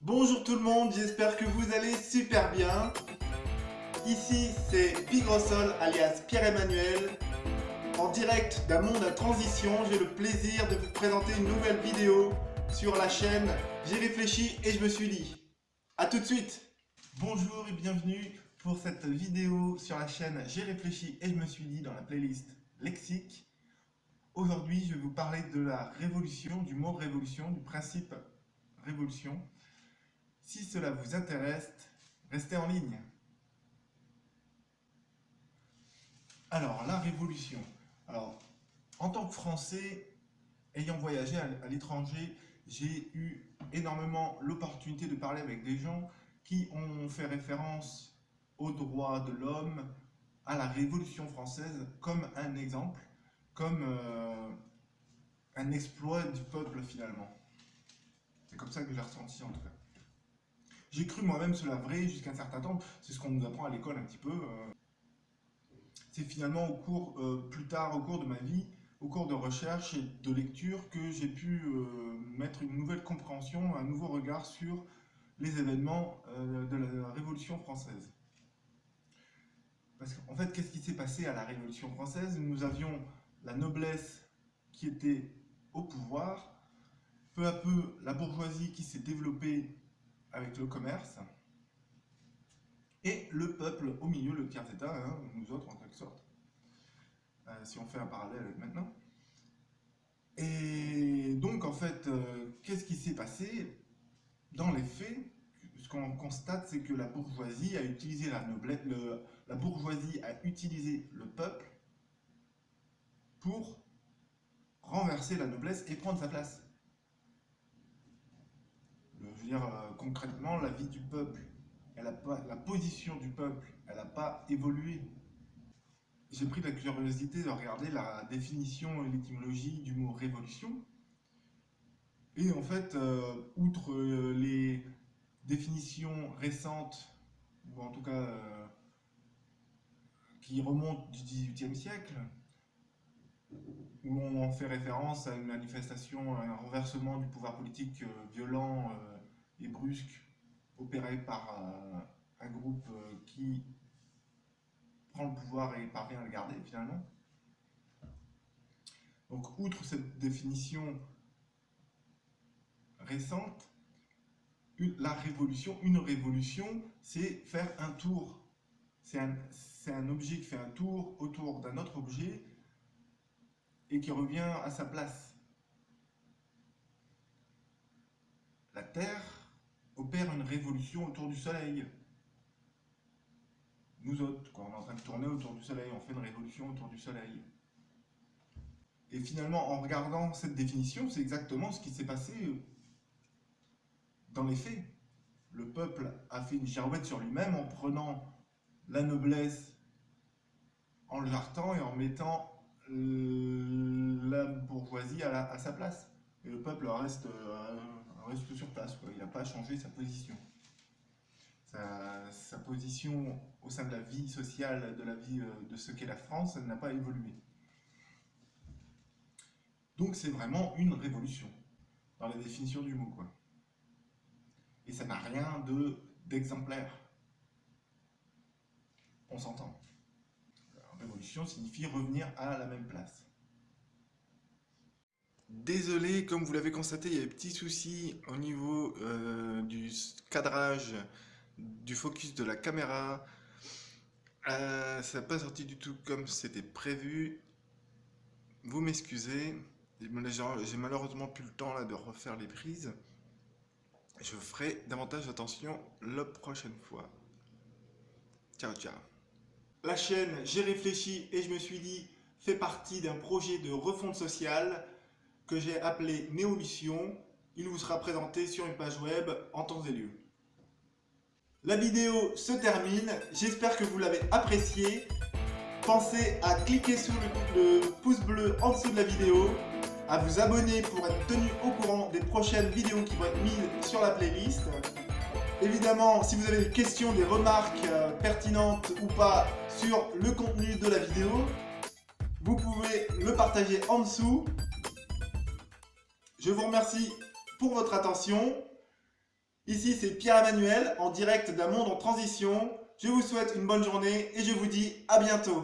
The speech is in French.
Bonjour tout le monde, j'espère que vous allez super bien. Ici c'est Pigrosol alias Pierre-Emmanuel. En direct d'un monde à transition, j'ai le plaisir de vous présenter une nouvelle vidéo sur la chaîne J'ai réfléchi et je me suis dit. A tout de suite. Bonjour et bienvenue pour cette vidéo sur la chaîne J'ai réfléchi et je me suis dit dans la playlist Lexique. Aujourd'hui je vais vous parler de la révolution, du mot révolution, du principe révolution. Si cela vous intéresse, restez en ligne. Alors, la révolution. Alors, en tant que Français, ayant voyagé à l'étranger, j'ai eu énormément l'opportunité de parler avec des gens qui ont fait référence aux droits de l'homme, à la Révolution française, comme un exemple, comme un exploit du peuple finalement. C'est comme ça que j'ai ressenti en tout cas. J'ai cru moi-même cela vrai jusqu'à un certain temps, c'est ce qu'on nous apprend à l'école un petit peu. C'est finalement plus tard, au cours de ma vie, au cours de recherche et de lecture, que j'ai pu mettre une nouvelle compréhension, un nouveau regard sur les événements de la Révolution française. Parce qu'en fait, qu'est-ce qui s'est passé à la Révolution française? Nous avions la noblesse qui était au pouvoir, peu à peu la bourgeoisie qui s'est développée avec le commerce, et le peuple au milieu, le tiers-état, hein, nous autres en quelque sorte, si on fait un parallèle avec maintenant. Et donc en fait, qu'est-ce qui s'est passé? Dans les faits, ce qu'on constate, c'est que la bourgeoisie a utilisé la noblesse, la bourgeoisie a utilisé le peuple pour renverser la noblesse et prendre sa place. Je veux dire, concrètement, la vie du peuple, la position du peuple, elle n'a pas évolué. J'ai pris la curiosité de regarder la définition et l'étymologie du mot révolution. Et en fait, outre les définitions récentes, ou en tout cas qui remontent du XVIIIe siècle, où on en fait référence à une manifestation, à un renversement du pouvoir politique violent et brusque, opéré par un groupe qui prend le pouvoir et parvient à le garder finalement. Donc, outre cette définition récente, une révolution, c'est faire un tour. C'est un objet qui fait un tour autour d'un autre objet et qui revient à sa place. La Terre opère une révolution autour du Soleil. Nous autres, quand on est en train de tourner autour du Soleil, on fait une révolution autour du Soleil. Et finalement, en regardant cette définition, c'est exactement ce qui s'est passé dans les faits. Le peuple a fait une girouette sur lui-même en prenant la noblesse, en le jartant et en mettant la bourgeoisie à sa place. Et le peuple reste sur place, quoi. Il n'a pas changé sa position. Sa position au sein de la vie sociale, de la vie de ce qu'est la France, elle n'a pas évolué. Donc c'est vraiment une révolution, dans la définition du mot, quoi. Et ça n'a rien d'exemplaire. On s'entend. Révolution signifie revenir à la même place. Désolé, comme vous l'avez constaté, il y a des petits soucis au niveau du cadrage, du focus de la caméra. Ça n'a pas sorti du tout comme c'était prévu. Vous m'excusez. J'ai malheureusement plus le temps là de refaire les prises. Je ferai davantage attention la prochaine fois. Ciao, ciao. La chaîne J'ai réfléchi et je me suis dit fait partie d'un projet de refonte sociale que j'ai appelé Néolution. Il vous sera présenté sur une page web en temps et lieu. La vidéo se termine, j'espère que vous l'avez appréciée. Pensez à cliquer sur le pouce bleu en dessous de la vidéo, à vous abonner pour être tenu au courant des prochaines vidéos qui vont être mises sur la playlist. Évidemment, si vous avez des questions, des remarques pertinentes ou pas sur le contenu de la vidéo, vous pouvez me partager en dessous. Je vous remercie pour votre attention. Ici, c'est Pierre-Emmanuel en direct d'un monde en transition. Je vous souhaite une bonne journée et je vous dis à bientôt.